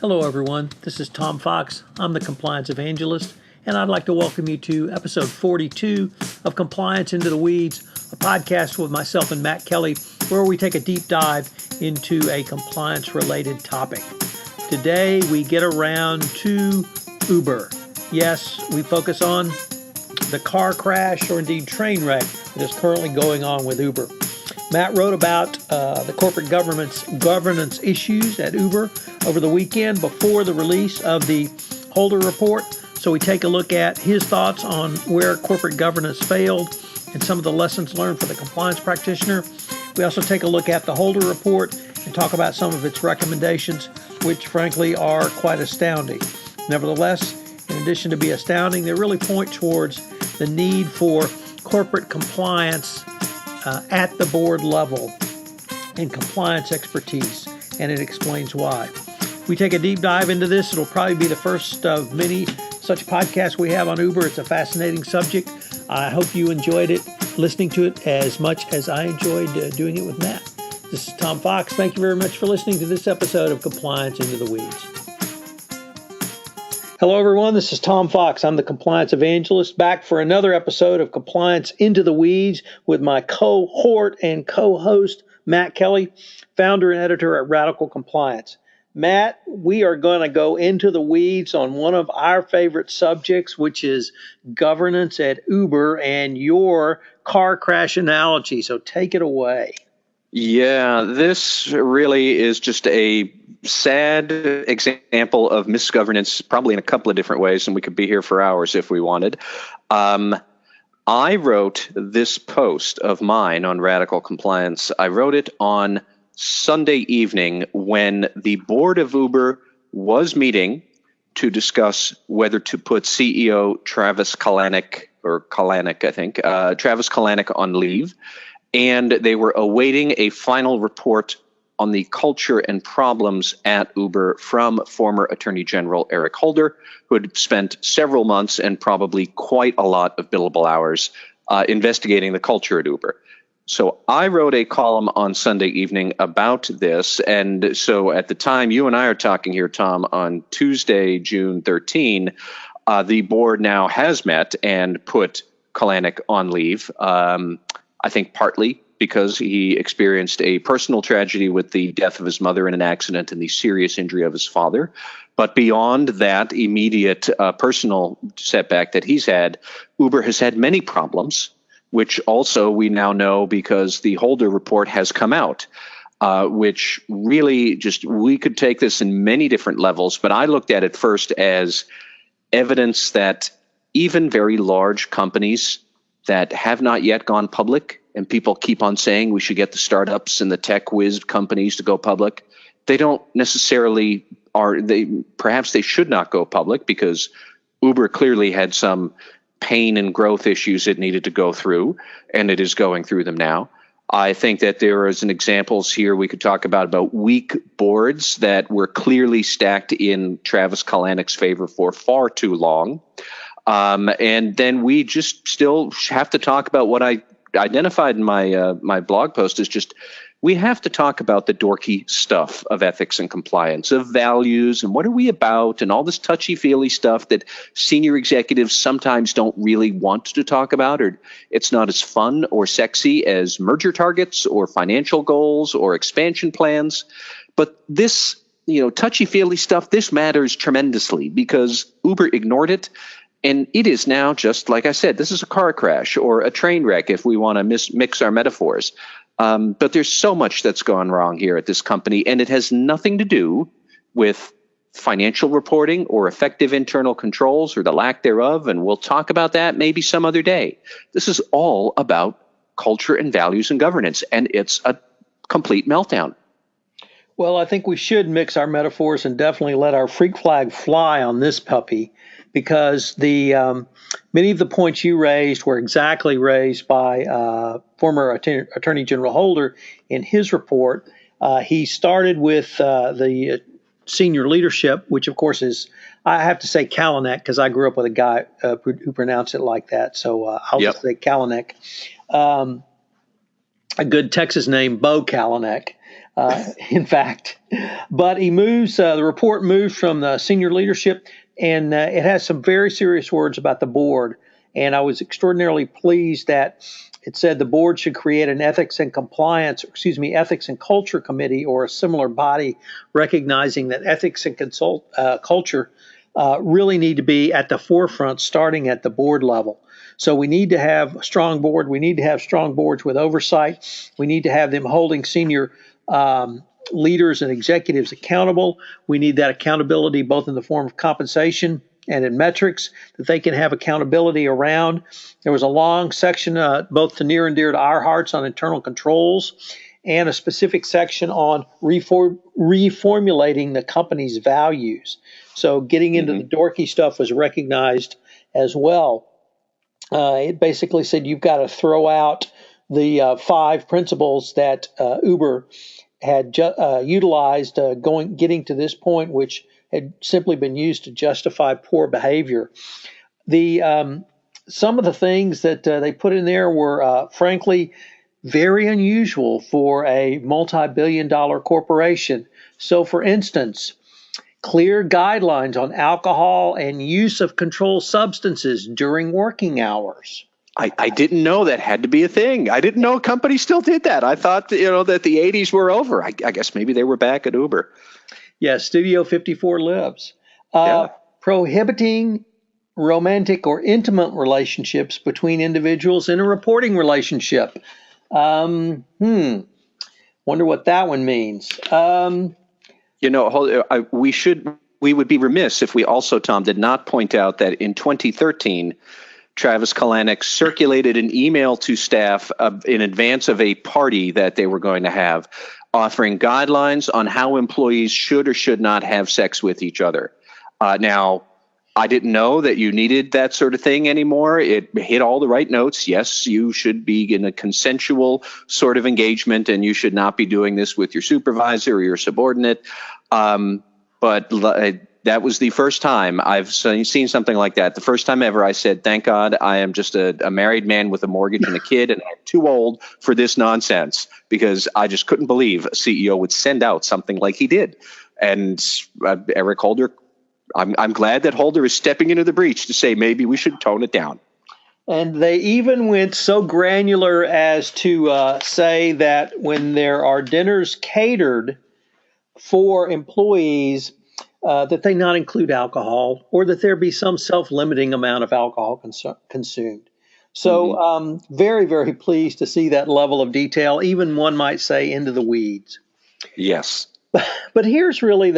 Hello, everyone. This is Tom Fox. I'm the Compliance Evangelist, and I'd like to welcome you to episode 42 of Compliance Into the Weeds, a podcast with myself and Matt Kelly, where we take a deep dive into a compliance-related topic. Today, we get around to Uber. Yes, we focus on the car crash or indeed train wreck that is currently going on with Uber. Matt wrote about the corporate governance issues at Uber over the weekend before the release of the Holder Report. So we take a look at his thoughts on where corporate governance failed and some of the lessons learned for the compliance practitioner. We also take a look at the Holder Report and talk about some of its recommendations, which frankly are quite astounding. Nevertheless, in addition to be astounding, they really point towards the need for corporate compliance at the board level and compliance expertise, and it explains why. We take a deep dive into this. It'll probably be the first of many such podcasts we have on Uber. It's a fascinating subject. I hope you enjoyed it, listening to it as much as I enjoyed doing it with Matt. This is Tom Fox. Thank you very much for listening to this episode of Compliance Into the Weeds. Hello, everyone. This is Tom Fox. I'm the Compliance Evangelist, back for another episode of Compliance Into the Weeds with my cohort and co-host, Matt Kelly, founder and editor at Radical Compliance. Matt, we are going to go into the weeds on one of our favorite subjects, which is governance at Uber and your car crash analogy. So take it away. Yeah, this really is just a sad example of misgovernance, probably in a couple of different ways, and we could be here for hours if we wanted. I wrote this post of mine on Radical Compliance. I wrote it on Sunday evening when the board of Uber was meeting to discuss whether to put CEO Travis Kalanick on leave. And they were awaiting a final report on the culture and problems at Uber from former Attorney General Eric Holder, who had spent several months and probably quite a lot of billable hours investigating the culture at Uber. So I wrote a column on Sunday evening about this. And so at the time you and I are talking here, Tom, on Tuesday, June 13, the board now has met and put Kalanick on leave. I think partly because he experienced a personal tragedy with the death of his mother in an accident and the serious injury of his father. But beyond that immediate personal setback that he's had, Uber has had many problems, which also we now know because the Holder Report has come out, which really we could take this in many different levels. But I looked at it first as evidence that even very large companies that have not yet gone public, and people keep on saying we should get the startups and the tech whiz companies to go public. They don't necessarily perhaps they should not go public because Uber clearly had some pain and growth issues it needed to go through, and it is going through them now. I think that there is examples here we could talk about weak boards that were clearly stacked in Travis Kalanick's favor for far too long. And then we just still have to talk about what I identified in my blog post is just we have to talk about the dorky stuff of ethics and compliance, of values, and what are we about, and all this touchy-feely stuff that senior executives sometimes don't really want to talk about, or it's not as fun or sexy as merger targets or financial goals or expansion plans. But this, touchy-feely stuff, this matters tremendously because Uber ignored it. And it is now just, like I said, this is a car crash or a train wreck if we want to mix our metaphors. But there's so much that's gone wrong here at this company, and it has nothing to do with financial reporting or effective internal controls or the lack thereof, and we'll talk about that maybe some other day. This is all about culture and values and governance, and it's a complete meltdown. Well, I think we should mix our metaphors and definitely let our freak flag fly on this puppy, because the many of the points you raised were exactly raised by former Attorney General Holder in his report. He started with the senior leadership, which of course is, I have to say Kalanick because I grew up with a guy who pronounced it like that. So I'll just say Kalanick. A good Texas name, Bo Kalanick. in fact. But he moves, the report moves from the senior leadership, and it has some very serious words about the board. And I was extraordinarily pleased that it said the board should create an ethics and culture committee or a similar body, recognizing that ethics and culture really need to be at the forefront, starting at the board level. So we need to have a strong board. We need to have strong boards with oversight. We need to have them holding senior leaders and executives accountable. We need that accountability both in the form of compensation and in metrics that they can have accountability around. There was a long section, both to near and dear to our hearts, on internal controls, and a specific section on reformulating the company's values. So getting into the dorky stuff was recognized as well. It basically said you've got to throw out the 5 principles that Uber had utilized getting to this point, which had simply been used to justify poor behavior. Some of the things that they put in there were, frankly, very unusual for a multi-billion-dollar corporation. So, for instance, clear guidelines on alcohol and use of controlled substances during working hours. I didn't know that had to be a thing. I didn't know companies still did that. I thought that the 80s were over. I guess maybe they were back at Uber. Yeah, Studio 54 lives. Prohibiting romantic or intimate relationships between individuals in a reporting relationship. Wonder what that one means. We would be remiss if we also, Tom, did not point out that in 2013, Travis Kalanick circulated an email to staff in advance of a party that they were going to have, offering guidelines on how employees should or should not have sex with each other. Now, I didn't know that you needed that sort of thing anymore. It hit all the right notes. Yes, you should be in a consensual sort of engagement, and you should not be doing this with your supervisor or your subordinate. But that was the first time I've seen something like that. The first time ever I said, thank God I am just a married man with a mortgage and a kid, and I'm too old for this nonsense, because I just couldn't believe a CEO would send out something like he did. And Eric Holder, I'm glad that Holder is stepping into the breach to say maybe we should tone it down. And they even went so granular as to say that when there are dinners catered for employees, that they not include alcohol, or that there be some self-limiting amount of alcohol consumed. So very, very pleased to see that level of detail, even one might say into the weeds. Yes. But here's really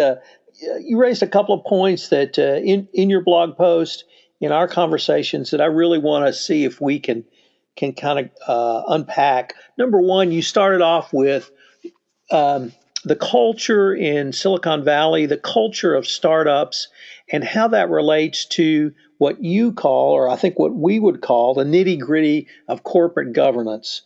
you raised a couple of points that in your blog post, in our conversations, that I really want to see if we can kind of unpack. Number one, you started off with the culture in Silicon Valley, the culture of startups, and how that relates to what you call, or I think what we would call, the nitty-gritty of corporate governance.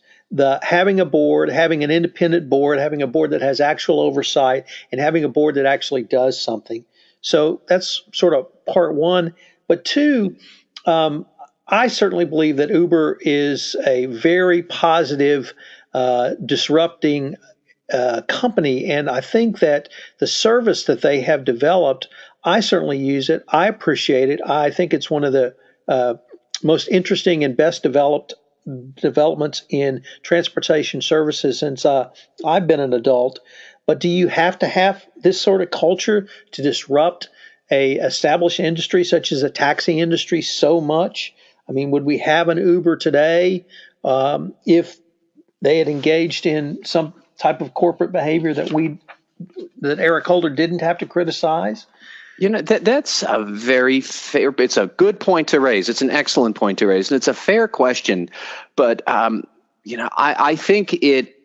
Having a board, having an independent board, having a board that has actual oversight, and having a board that actually does something. So that's sort of part one. But two, I certainly believe that Uber is a very positive, disrupting company, and I think that the service that they have developed, I certainly use it. I appreciate it. I think it's one of the most interesting and best developments in transportation services since I've been an adult. But do you have to have this sort of culture to disrupt a established industry such as a taxi industry so much? I mean, would we have an Uber today if they had engaged in some type of corporate behavior that Eric Holder didn't have to criticize? That's a very fair. It's a good point to raise. It's an excellent point to raise, and it's a fair question. But I think it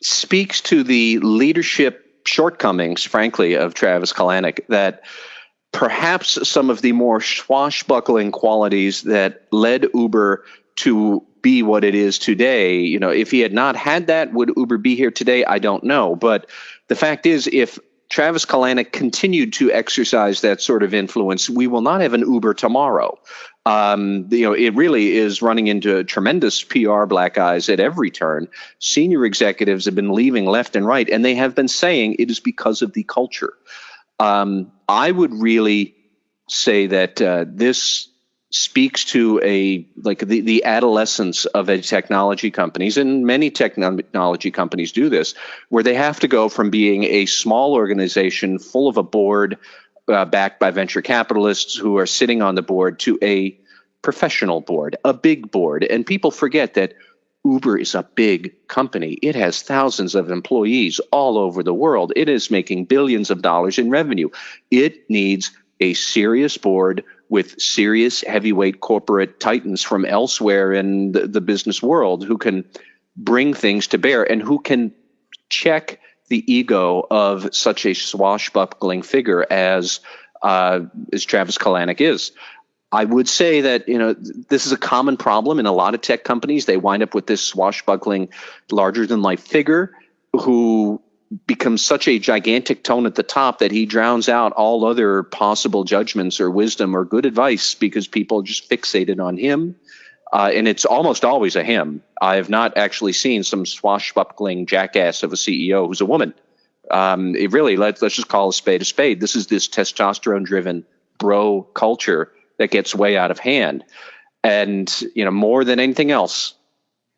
speaks to the leadership shortcomings, frankly, of Travis Kalanick, that perhaps some of the more swashbuckling qualities that led Uber to be what it is today. If he had not had that, would Uber be here today? I don't know. But the fact is, if Travis Kalanick continued to exercise that sort of influence, we will not have an Uber tomorrow. It really is running into tremendous PR black eyes at every turn. Senior executives have been leaving left and right, and they have been saying it is because of the culture. I would really say that this speaks to the adolescence of technology companies, and many technology companies do this, where they have to go from being a small organization full of a board backed by venture capitalists who are sitting on the board to a professional board, a big board. And people forget that Uber is a big company. It has thousands of employees all over the world. It is making billions of dollars in revenue. It needs a serious board with serious heavyweight corporate titans from elsewhere in the business world who can bring things to bear and who can check the ego of such a swashbuckling figure as Travis Kalanick is. I would say that this is a common problem in a lot of tech companies. They wind up with this swashbuckling, larger-than-life figure who becomes such a gigantic tone at the top that he drowns out all other possible judgments or wisdom or good advice because people are just fixated on him. And it's almost always a him. I have not actually seen some swashbuckling jackass of a CEO who's a woman. It really, let's just call a spade a spade. This is this testosterone-driven bro culture that gets way out of hand. And, more than anything else,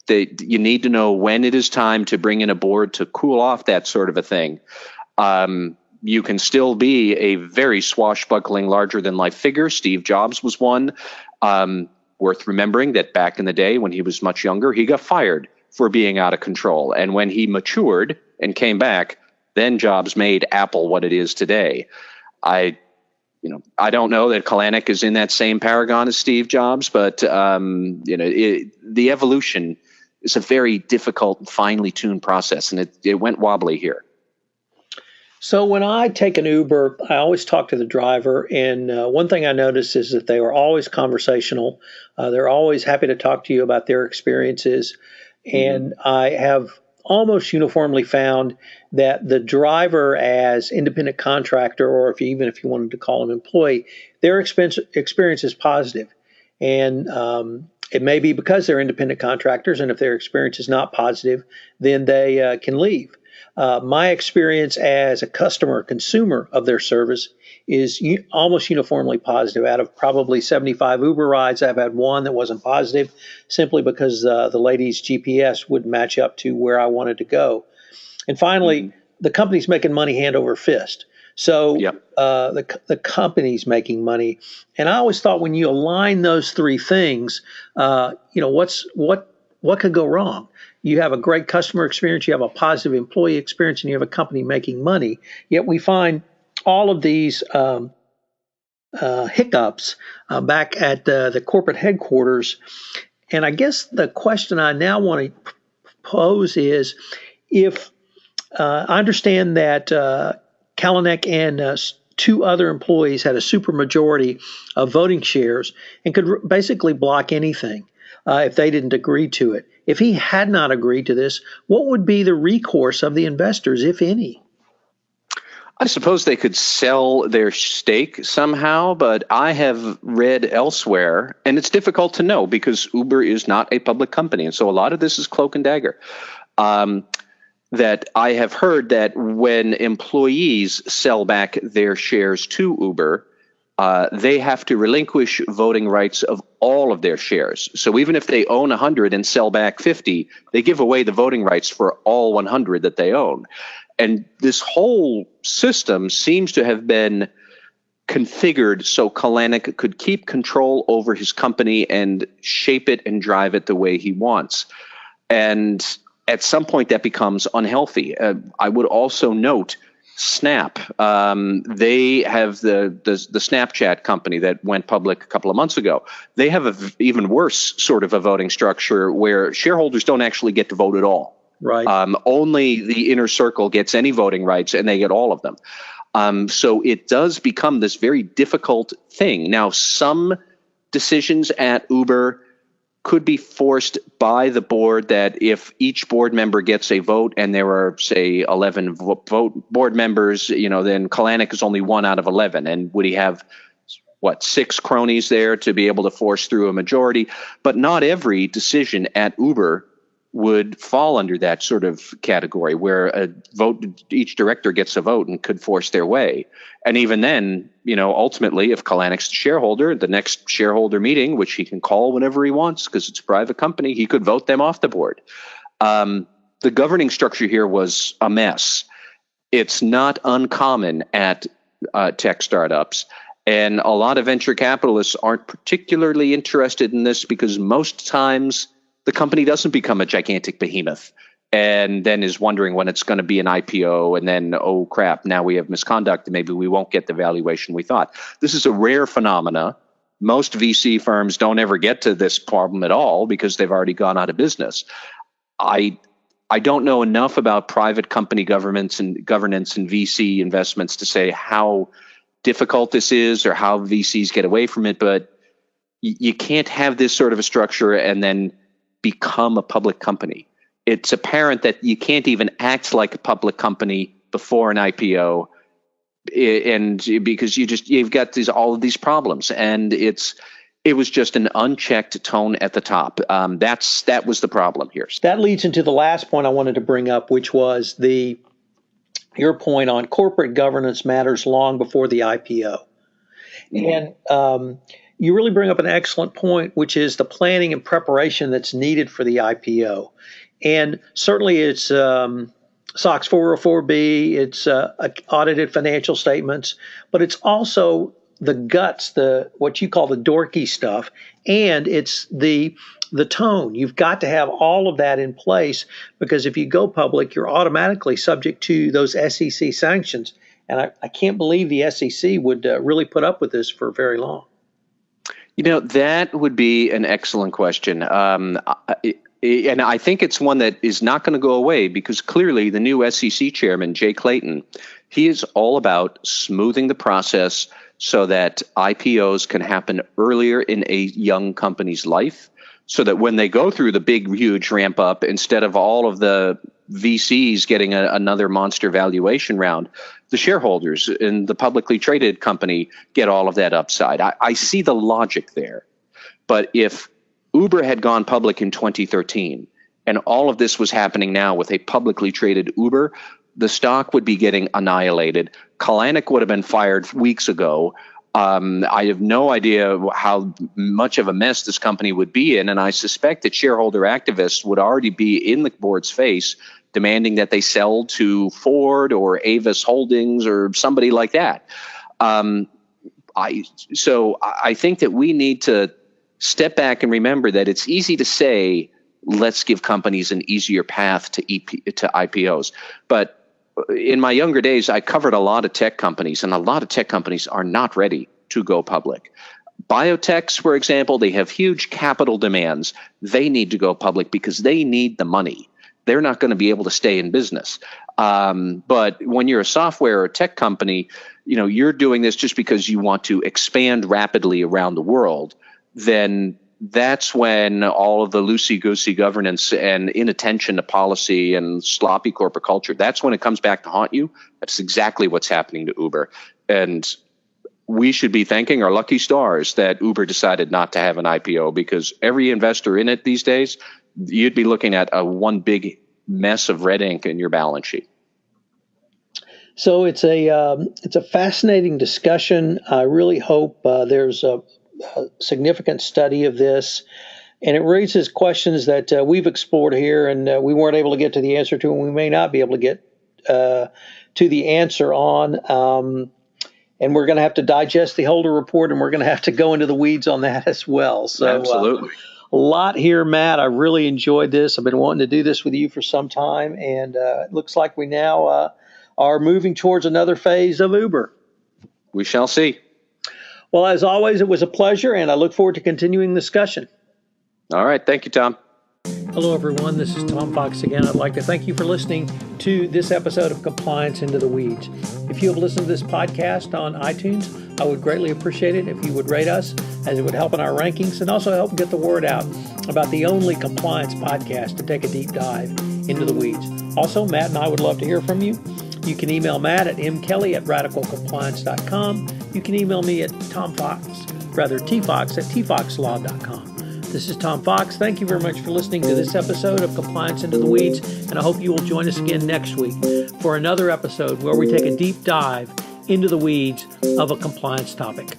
you need to know when it is time to bring in a board to cool off that sort of a thing. You can still be a very swashbuckling, larger-than-life figure. Steve Jobs was one. Worth remembering that back in the day when he was much younger, he got fired for being out of control. And when he matured and came back, then Jobs made Apple what it is today. I don't know that Kalanick is in that same paragon as Steve Jobs, but the evolution is a very difficult, finely tuned process, and it went wobbly here. So when I take an Uber, I always talk to the driver, and one thing I notice is that they are always conversational. They're always happy to talk to you about their experiences, and I have almost uniformly found that the driver as independent contractor, or even if you wanted to call them employee, their experience is positive. And it may be because they're independent contractors, and if their experience is not positive, then they can leave. My experience as a consumer of their service is almost uniformly positive. Out of probably 75 Uber rides, I've had one that wasn't positive simply because the lady's GPS wouldn't match up to where I wanted to go. And finally, the company's making money hand over fist. So the company's making money. And I always thought when you align those three things, what could go wrong? You have a great customer experience, you have a positive employee experience, and you have a company making money. Yet we find all of these hiccups back at the corporate headquarters. And I guess the question I now want to pose is, if I understand that Kalanick and two other employees had a supermajority of voting shares and could basically block anything if they didn't agree to it. If he had not agreed to this, what would be the recourse of the investors, if any? I suppose they could sell their stake somehow, but I have read elsewhere, and it's difficult to know because Uber is not a public company, and so a lot of this is cloak and dagger. That I have heard that when employees sell back their shares to Uber, they have to relinquish voting rights of all of their shares. So even if they own 100 and sell back 50, they give away the voting rights for all 100 that they own. And this whole system seems to have been configured so Kalanick could keep control over his company and shape it and drive it the way he wants. And at some point that becomes unhealthy. I would also note Snap. They have the Snapchat company that went public a couple of months ago. They have an even worse sort of a voting structure where shareholders don't actually get to vote at all. Right. Only the inner circle gets any voting rights, and they get all of them. So it does become this very difficult thing. Now, some decisions at Uber could be forced by the board, that if each board member gets a vote and there are, say, 11 board members, then Kalanick is only 1 out of 11. And would he have 6 cronies there to be able to force through a majority. But not every decision at Uber would fall under that sort of category where a vote, each director gets a vote and could force their way. And even then, ultimately, if Kalanick's the shareholder, the next shareholder meeting, which he can call whenever he wants because it's a private company, he could vote them off the board. The governing structure here was a mess. It's not uncommon at tech startups. And a lot of venture capitalists aren't particularly interested in this because most times the company doesn't become a gigantic behemoth and then is wondering when it's going to be an IPO. And then, oh, crap, now we have misconduct and maybe we won't get the valuation we thought. This is a rare phenomena. Most VC firms don't ever get to this problem at all because they've already gone out of business. I don't know enough about private company governance and VC investments to say how difficult this is or how VCs get away from it, but you can't have this sort of a structure and then become a public company. It's apparent that you can't even act like a public company before an IPO, and because you've got all of these problems, and it was just an unchecked tone at the top. That was the problem here. That leads into the last point I wanted to bring up, which was your point on corporate governance matters long before the IPO. Mm-hmm. And you really bring up an excellent point, which is the planning and preparation that's needed for the IPO. And certainly it's SOX 404B, it's audited financial statements, but it's also the guts, what you call the dorky stuff, and it's the tone. You've got to have all of that in place because if you go public, you're automatically subject to those SEC sanctions. And I can't believe the SEC would really put up with this for very long. That would be an excellent question. And I think it's one that is not going to go away because clearly the new SEC chairman, Jay Clayton, he is all about smoothing the process so that IPOs can happen earlier in a young company's life, so that when they go through the big, huge ramp up, instead of all of the VCs getting another monster valuation round, the shareholders in the publicly traded company get all of that upside. I see the logic there. But if Uber had gone public in 2013 and all of this was happening now with a publicly traded Uber, the stock would be getting annihilated. Kalanick would have been fired weeks ago. I have no idea how much of a mess this company would be in, and I suspect that shareholder activists would already be in the board's face demanding that they sell to Ford or Avis Holdings or somebody like that. So I think that we need to step back and remember that it's easy to say, let's give companies an easier path to IPOs. But in my younger days, I covered a lot of tech companies, and a lot of tech companies are not ready to go public. Biotechs, for example, they have huge capital demands. They need to go public because they need the money. They're not going to be able to stay in business. But when you're a software or tech company, you're doing this just because you want to expand rapidly around the world, then that's when all of the loosey-goosey governance and inattention to policy and sloppy corporate culture, that's when it comes back to haunt you. That's exactly what's happening to Uber. And we should be thanking our lucky stars that Uber decided not to have an IPO, because every investor in it these days, you'd be looking at one big mess of red ink in your balance sheet. So it's a fascinating discussion. I really hope there's a significant study of this, and it raises questions that we've explored here and we weren't able to get to the answer to, and we may not be able to get to the answer on. And we're going to have to digest the Holder report, and we're going to have to go into the weeds on that as well. So absolutely. A lot here, Matt. I really enjoyed this. I've been wanting to do this with you for some time, and it looks like we now are moving towards another phase of Uber. We shall see. Well, as always, it was a pleasure, and I look forward to continuing the discussion. All right. Thank you, Tom. Hello, everyone. This is Tom Fox again. I'd like to thank you for listening to this episode of Compliance Into the Weeds. If you have listened to this podcast on iTunes, I would greatly appreciate it if you would rate us, as it would help in our rankings and also help get the word out about the only compliance podcast to take a deep dive into the weeds. Also, Matt and I would love to hear from you. You can email Matt at mkelly@radicalcompliance.com. you can email me at tfox@tfoxlaw.com. This is Tom Fox. Thank you very much for listening to this episode of Compliance Into the Weeds, and I hope you will join us again next week for another episode where we take a deep dive into the weeds of a compliance topic.